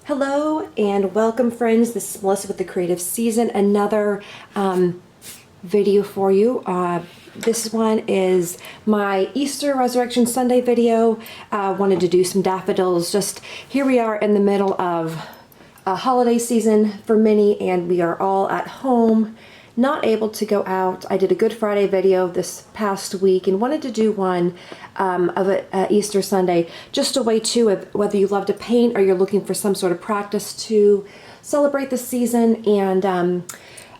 Hello and welcome, friends. This is Melissa with the Creative Season. Another video for you. This one is my Easter Resurrection Sunday video. Wanted to do some daffodils. Just here we are in the middle of a holiday season for many, and we are all at home, not able to go out. I did a Good Friday video this past week and wanted to do one of a Easter Sunday, just a way too of whether you love to paint or you're looking for some sort of practice to celebrate the season, and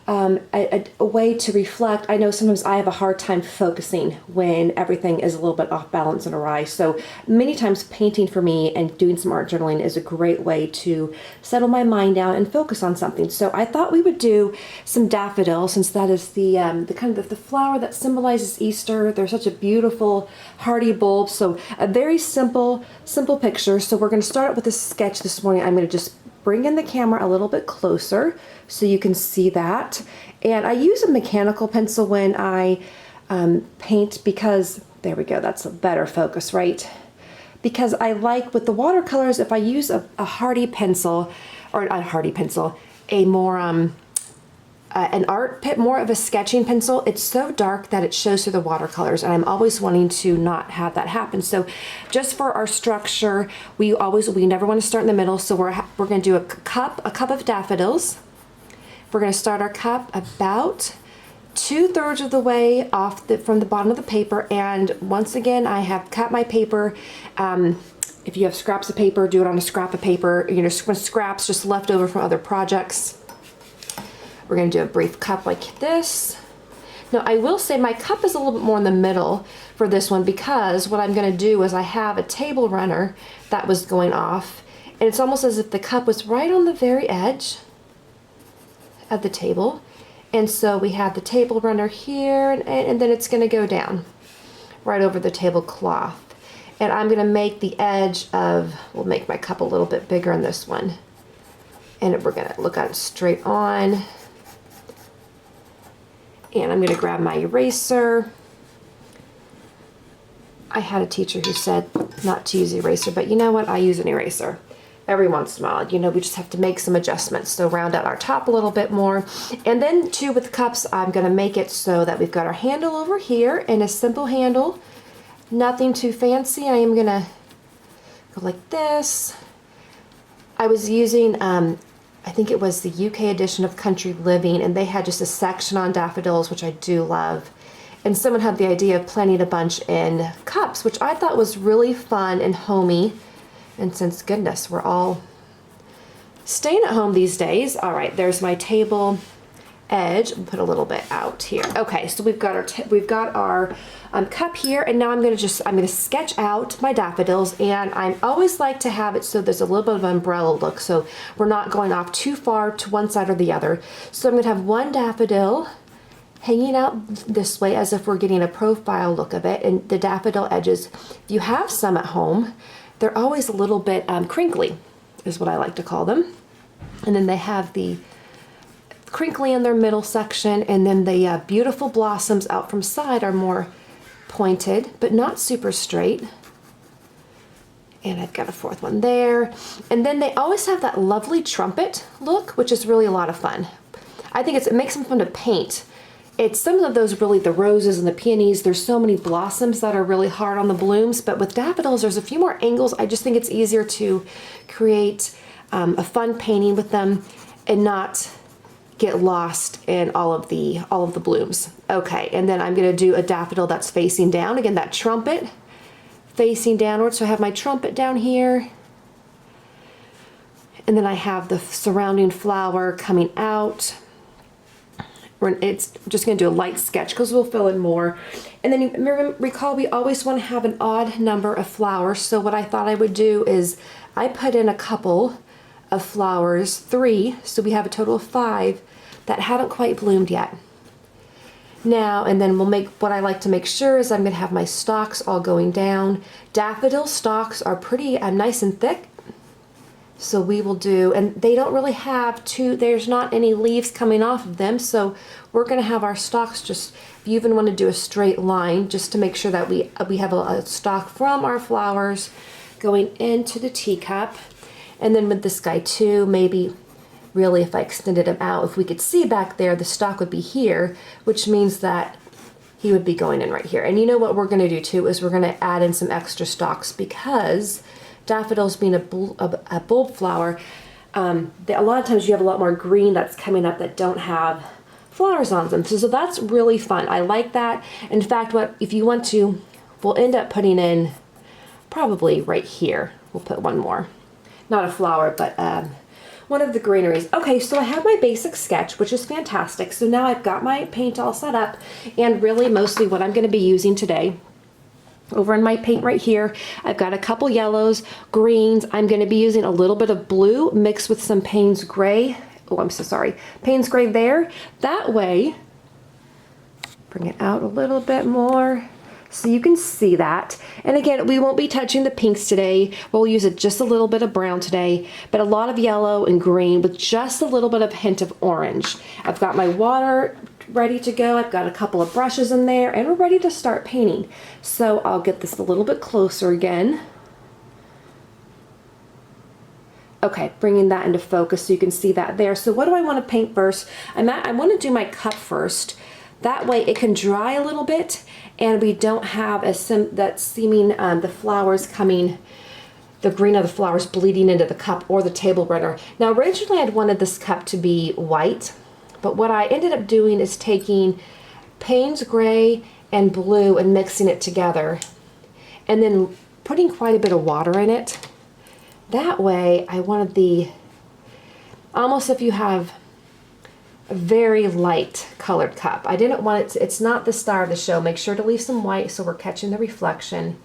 a way to reflect. I know sometimes I have a hard time focusing when everything is a little bit off balance and awry, so many times painting for me and doing some art journaling is a great way to settle my mind down and focus on something. So I thought we would do some daffodils, since that is the kind of the flower that symbolizes Easter. They're such a beautiful hardy bulb, so a very simple picture. So we're going to start out with a sketch this morning. I'm going to just bring in the camera a little bit closer so you can see that. And I use a mechanical pencil when I paint, because, there we go, that's a better focus, right? Because I like with the watercolors, if I use a hardy pencil, or not a hardy pencil, a more, more of a sketching pencil, it's so dark that it shows through the watercolors, and I'm always wanting to not have that happen. So just for our structure, we never want to start in the middle, so we're going to do a cup of daffodils. We're going to start our cup about 2/3 of the way off from the bottom of the paper, and once again I have cut my paper. If you have scraps of paper, do it on a scrap of paper. You know, scraps just left over from other projects. We're going to do a brief cup like this. Now I will say my cup is a little bit more in the middle for this one, because what I'm going to do is I have a table runner that was going off, and it's almost as if the cup was right on the very edge of the table. And so we have the table runner here, and then it's going to go down right over the tablecloth. And I'm going to make the edge of, we'll make my cup a little bit bigger in this one. And we're going to look at it straight on. And I'm going to grab my eraser. I had a teacher who said not to use the eraser, but you know what? I use an eraser every once in a while. You know, we just have to make some adjustments. So round out our top a little bit more. And then too, with cups, I'm going to make it so that we've got our handle over here, and a simple handle, nothing too fancy. I am going to go like this. I was using I think it was the UK edition of Country Living, and they had just a section on daffodils, which I do love. And someone had the idea of planting a bunch in cups, which I thought was really fun and homey. And since goodness, we're all staying at home these days. All right, there's my table edge. I'll put a little bit out here. Okay, so we've got our cup here, and now I'm going to sketch out my daffodils. And I always like to have it so there's a little bit of an umbrella look, so we're not going off too far to one side or the other. So I'm going to have one daffodil hanging out this way, as if we're getting a profile look of it. And the daffodil edges, if you have some at home, they're always a little bit crinkly, is what I like to call them. And then they have the crinkly in their middle section, and then the beautiful blossoms out from side are more pointed, but not super straight. And I've got a fourth one there. And then they always have that lovely trumpet look, which is really a lot of fun. I think it makes them fun to paint. It's some of those, really, the roses and the peonies, there's so many blossoms that are really hard on the blooms, but with daffodils there's a few more angles. I just think it's easier to create a fun painting with them and not get lost in all of the blooms. Okay, and then I'm going to do a daffodil that's facing down. Again, that trumpet facing downward. So I have my trumpet down here, and then I have the surrounding flower coming out. It's just going to do a light sketch because we'll fill in more. And then you recall, we always want to have an odd number of flowers. So what I thought I would do is I put in a couple of flowers, 3, so we have a total of 5 that haven't quite bloomed yet. Now, and then what I like to make sure is I'm going to have my stalks all going down. Daffodil stalks are pretty nice and thick. So we will do, and they don't really have there's not any leaves coming off of them, so we're going to have our stalks just, if you even want to do a straight line, just to make sure that we have a stalk from our flowers going into the teacup. And then with this guy too, maybe really if I extended him out, if we could see back there, the stalk would be here, which means that he would be going in right here. And you know what we're going to do too is we're going to add in some extra stalks, because daffodils being a bulb flower, a lot of times you have a lot more green that's coming up that don't have flowers on them. So that's really fun. I like that. In fact, if you want to, we'll end up putting in probably right here. We'll put one more. Not a flower, but one of the greeneries. Okay, so I have my basic sketch, which is fantastic. So now I've got my paint all set up, and really mostly what I'm going to be using today, over in my paint right here, I've got a couple yellows, greens. I'm going to be using a little bit of blue mixed with some Payne's gray. Oh, I'm so sorry. Payne's gray there. That way, bring it out a little bit more so you can see that. And again, we won't be touching the pinks today. We'll use just a little bit of brown today, but a lot of yellow and green with just a little bit of hint of orange. I've got my water ready to go. I've got a couple of brushes in there, and we're ready to start painting. So I'll get this a little bit closer again. Okay, bringing that into focus so you can see that there. So what do I want to paint first? I want to do my cup first. That way it can dry a little bit, and we don't have that seeming the flowers coming, the green of the flowers bleeding into the cup or the table runner. Now originally I'd wanted this cup to be white, but what I ended up doing is taking Payne's gray and blue and mixing it together, and then putting quite a bit of water in it. That way I wanted almost if you have a very light colored cup. I didn't want it it's not the star of the show. Make sure to leave some white so we're catching the reflection.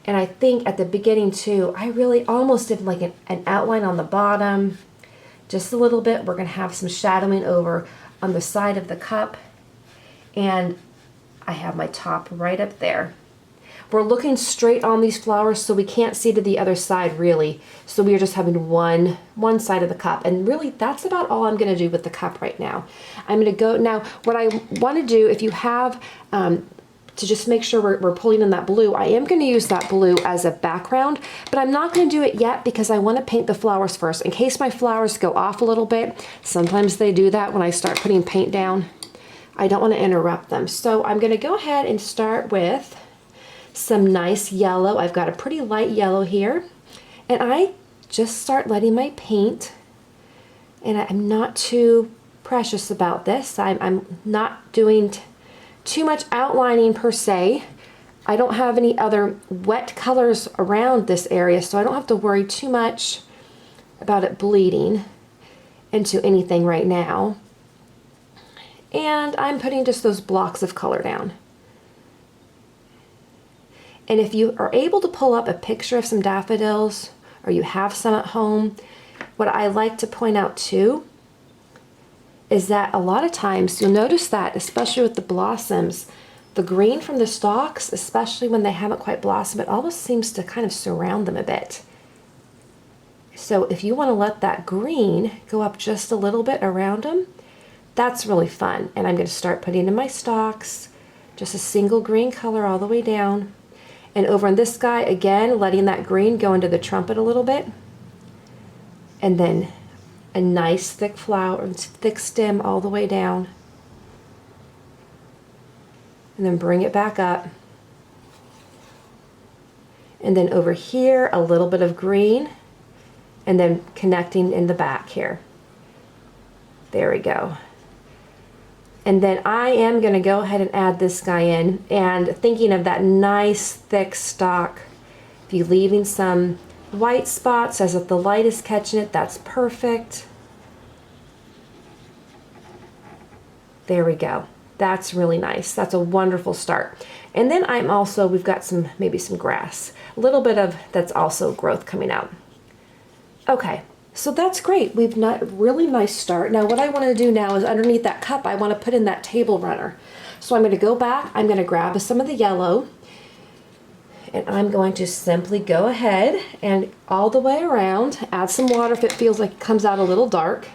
And I think at the beginning too, I really almost did like an outline on the bottom, just a little bit. We're gonna have some shadowing over on the side of the cup. And I have my top right up there. We're looking straight on these flowers, so we can't see to the other side really. So we are just having one side of the cup. And really that's about all I'm gonna do with the cup right now. I'm gonna go, now what I wanna do, if you have, to just make sure we're pulling in that blue, I am gonna use that blue as a background, but I'm not gonna do it yet because I wanna paint the flowers first. In case my flowers go off a little bit, sometimes they do that when I start putting paint down. I don't wanna interrupt them. So I'm gonna go ahead and start with some nice yellow. I've got a pretty light yellow here, and I just start letting my paint, and I'm not too precious about this. I'm not doing too much outlining per se. I don't have any other wet colors around this area, so I don't have to worry too much about it bleeding into anything right now. And I'm putting just those blocks of color down. And if you are able to pull up a picture of some daffodils, or you have some at home, what I like to point out too is that a lot of times you'll notice that, especially with the blossoms, the green from the stalks, especially when they haven't quite blossomed, it almost seems to kind of surround them a bit. So if you want to let that green go up just a little bit around them, that's really fun. And I'm going to start putting in my stalks, just a single green color all the way down. And over on this guy, again, letting that green go into the trumpet a little bit. And then a nice thick flower, thick stem all the way down. And then bring it back up. And then over here, a little bit of green. And then connecting in the back here. There we go. And then I am going to go ahead and add this guy in, and thinking of that nice thick stalk, if you're leaving some white spots as if the light is catching it, that's perfect. There we go. That's really nice. That's a wonderful start. And then we've got maybe some grass, a little bit of that's also growth coming out. Okay. So that's great. We've got a really nice start. Now what I want to do now is underneath that cup, I want to put in that table runner. So I'm going to go back, I'm going to grab some of the yellow, and I'm going to simply go ahead and all the way around, add some water if it feels like it comes out a little dark.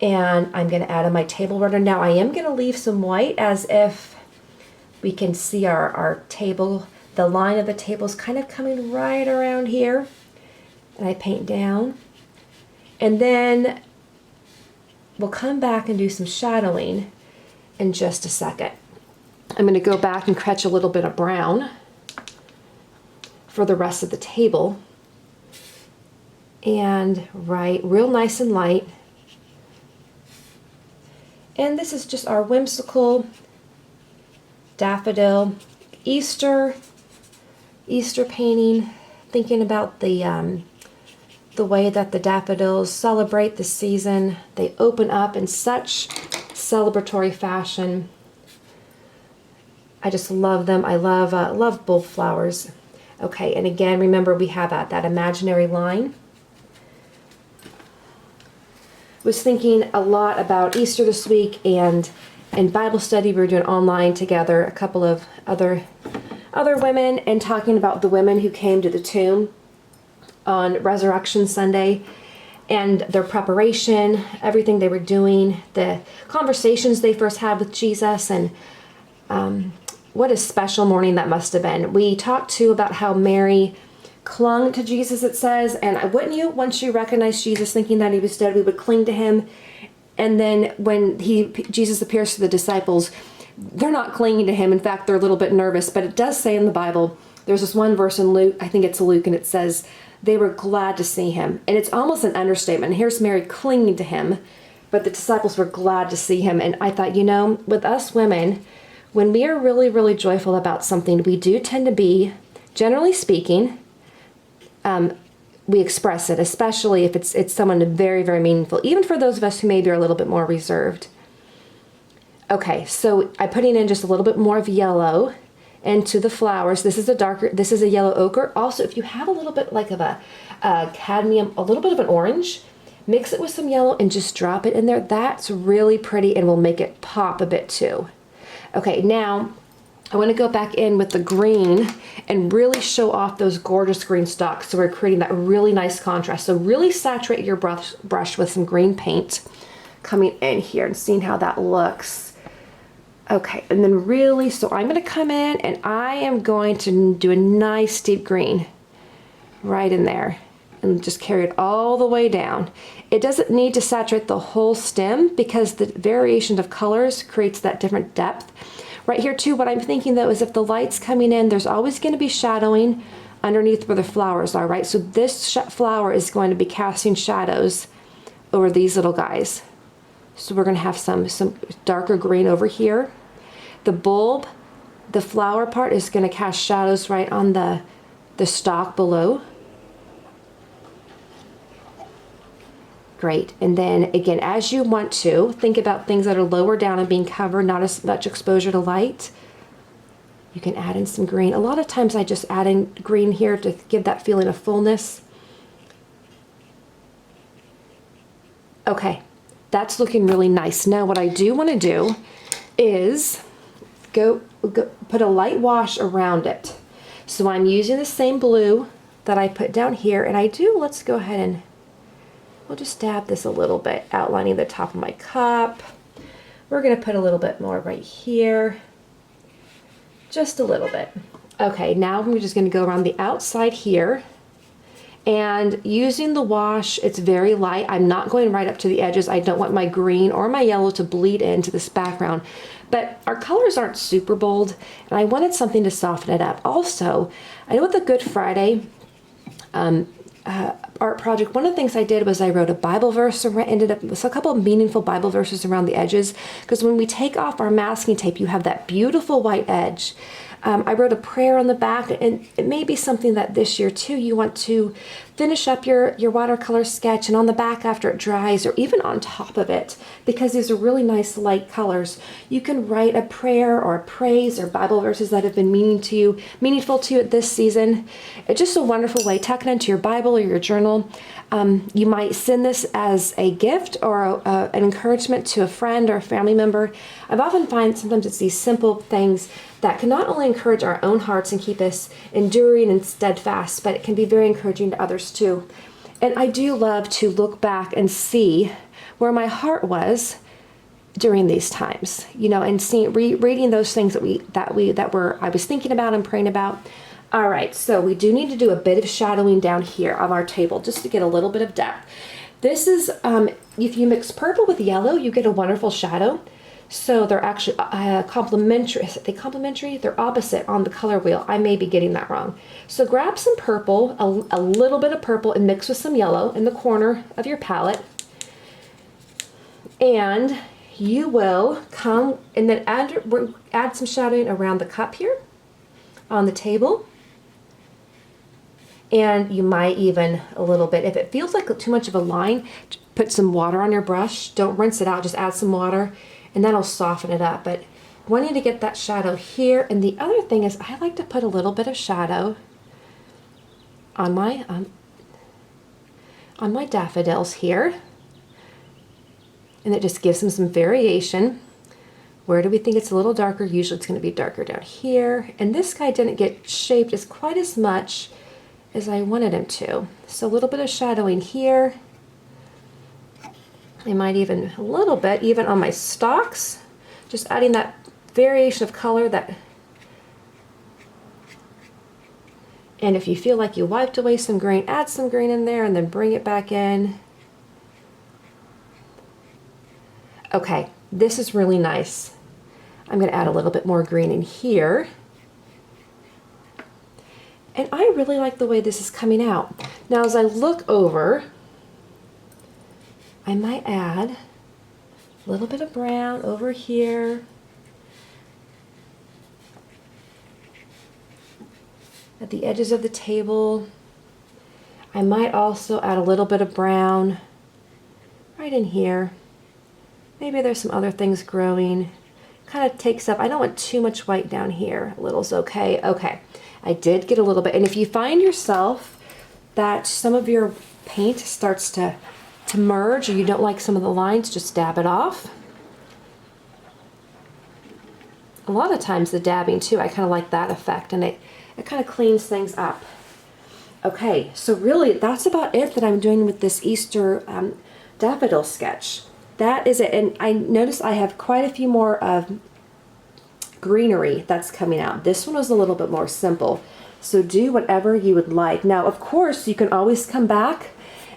And I'm going to add in my table runner. Now I am going to leave some white as if we can see our table, the line of the table is kind of coming right around here. and I paint down. And then we'll come back and do some shadowing in just a second. I'm going to go back and catch a little bit of brown for the rest of the table. And write real nice and light. And this is just our whimsical daffodil Easter painting, thinking about the way that the daffodils celebrate the season. They open up in such celebratory fashion. I just love them. I love both flowers. Okay, and again, remember we have that imaginary line. Was thinking a lot about Easter this week, and in Bible study we were doing online together, a couple of other women, and talking about the women who came to the tomb on Resurrection Sunday and their preparation, everything they were doing, the conversations they first had with Jesus, and what a special morning that must have been. We talked too about how Mary clung to Jesus, it says, and wouldn't you, once you recognized Jesus thinking that he was dead, we would cling to him. And then when Jesus appears to the disciples, they're not clinging to him. In fact, they're a little bit nervous, but it does say in the Bible, there's this one verse in Luke, I think it's Luke, and it says they were glad to see him. And it's almost an understatement. Here's Mary clinging to him, but the disciples were glad to see him. And I thought, with us women, when we are really, really joyful about something, we do tend to be, generally speaking, we express it, especially if it's someone very, very meaningful, even for those of us who maybe are a little bit more reserved. Okay, so I'm putting in just a little bit more of yellow into the flowers. This is a yellow ochre. Also, if you have a little bit like of a cadmium, a little bit of an orange, mix it with some yellow and just drop it in there. That's really pretty and will make it pop a bit too. Okay, now I want to go back in with the green and really show off those gorgeous green stalks. So we're creating that really nice contrast. So really saturate your brush with some green paint coming in here and seeing how that looks. Okay, and then really, so I'm going to come in and I am going to do a nice deep green right in there and just carry it all the way down. It doesn't need to saturate the whole stem because the variation of colors creates that different depth. Right here too, what I'm thinking though is if the light's coming in, there's always going to be shadowing underneath where the flowers are, right? So this flower is going to be casting shadows over these little guys. So we're going to have some darker green over here. The bulb, the flower part is going to cast shadows right on the stalk below. Great. And then again, as you want to, think about things that are lower down and being covered, not as much exposure to light. You can add in some green. A lot of times I just add in green here to give that feeling of fullness. Okay, that's looking really nice. Now what I do want to do is go put a light wash around it. So I'm using the same blue that I put down here, and let's go ahead and we'll just dab this a little bit, outlining the top of my cup. We're going to put a little bit more right here. Just a little bit. Okay, now we're just going to go around the outside here. And using the wash, it's very light. I'm not going right up to the edges. I don't want my green or my yellow to bleed into this background. But our colors aren't super bold, and I wanted something to soften it up. Also, I know with the Good Friday art project, one of the things I did was I wrote a Bible verse, ended up with a couple of meaningful Bible verses around the edges, because when we take off our masking tape, you have that beautiful white edge. I wrote a prayer on the back, and it may be something that this year too you want to finish up your watercolor sketch, and on the back after it dries, or even on top of it, because these are really nice light colors, you can write a prayer or a praise or Bible verses that have been meaningful to you at this season. It's just a wonderful way. Tuck it into your Bible or your journal. You might send this as a gift or an encouragement to a friend or a family member. I've often find sometimes it's these simple things that can not only encourage our own hearts and keep us enduring and steadfast, but it can be very encouraging to others too. And I do love to look back and see where my heart was during these times, and reading those things that I was thinking about and praying about. All right, so we do need to do a bit of shadowing down here on our table just to get a little bit of depth. This is, if you mix purple with yellow, you get a wonderful shadow. So they're actually complementary. Are they complementary? They're opposite on the color wheel. I may be getting that wrong. So grab some purple, a little bit of purple, and mix with some yellow in the corner of your palette. And you will come and then add some shadowing around the cup here on the table. And you might even a little bit, if it feels like too much of a line, put some water on your brush. Don't rinse it out, just add some water and that'll soften it up. But wanting to get that shadow here. And the other thing is I like to put a little bit of shadow on my daffodils here. And it just gives them some variation. Where do we think it's a little darker? Usually it's going to be darker down here. And this guy didn't get shaped as quite as much as I wanted him to. So a little bit of shadowing here. I might even a little bit, even on my stalks, just adding that variation of color that, and if you feel like you wiped away some green, add some green in there and then bring it back in. Okay, this is really nice. I'm going to add a little bit more green in here. And I really like the way this is coming out. Now as I look over, I might add a little bit of brown over here. At the edges of the table. I might also add a little bit of brown right in here. Maybe there's some other things growing. Kind of takes up, I don't want too much white down here. A little's okay. Okay. I did get a little bit, and if you find yourself that some of your paint starts to merge or you don't like some of the lines, just dab it off. A lot of times the dabbing too, I kind of like that effect, and it kind of cleans things up. Okay, so really that's about it that I'm doing with this Easter daffodil sketch. That is it, and I noticed I have quite a few more of greenery that's coming out. This one was a little bit more simple, so do whatever you would like. Now of course you can always come back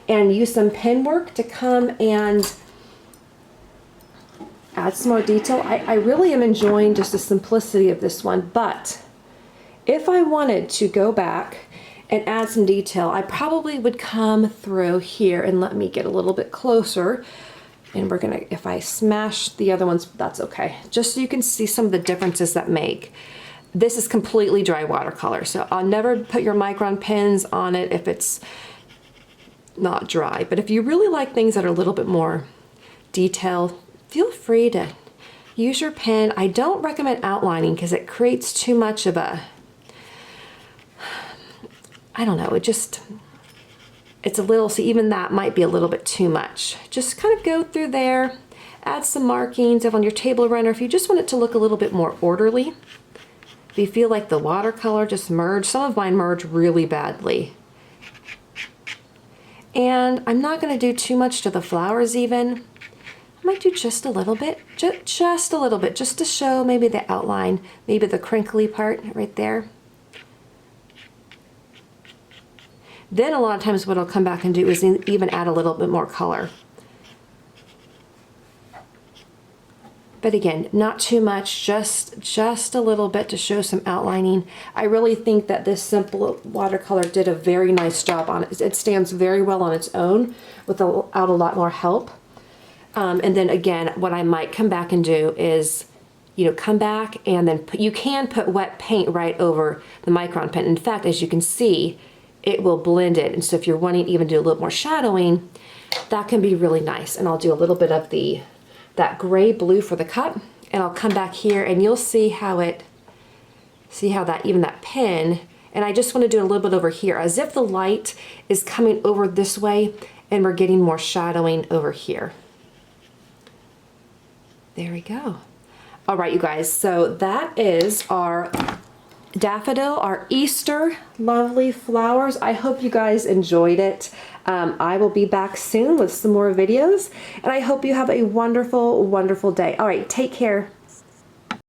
and use some pen work to come and add some more detail. I really am enjoying just the simplicity of this one, but if I wanted to go back and add some detail, I probably would come through here, and let me get a little bit closer. And we're gonna, if I smash the other ones, that's okay. Just so you can see some of the differences that make. This is completely dry watercolor, so I'll never put your micron pens on it if it's not dry. But if you really like things that are a little bit more detailed, feel free to use your pen. I don't recommend outlining because it creates too much of a, I don't know, it's a little, so even that might be a little bit too much. Just kind of go through there, add some markings on your table runner if you just want it to look a little bit more orderly. If you feel like the watercolor just merged, some of mine merge really badly. And I'm not going to do too much to the flowers even. I might do just a little bit, just a little bit, just to show maybe the outline, maybe the crinkly part right there. Then a lot of times what I'll come back and do is even add a little bit more color. But again, not too much, just a little bit to show some outlining. I really think that this simple watercolor did a very nice job on it. It stands very well on its own without a lot more help. And then again, what I might come back and do is, you know, come back and then you can put wet paint right over the micron pen. In fact, as you can see, it will blend it. And so if you're wanting to even do a little more shadowing, that can be really nice. And I'll do a little bit of that gray blue for the cup, and I'll come back here and you'll see how even that pen, and I just want to do a little bit over here as if the light is coming over this way and we're getting more shadowing over here. There we go. All right, you guys, so that is our daffodil, our Easter lovely flowers. I hope you guys enjoyed it. I will be back soon with some more videos, and I hope you have a wonderful, wonderful day. All right, take care.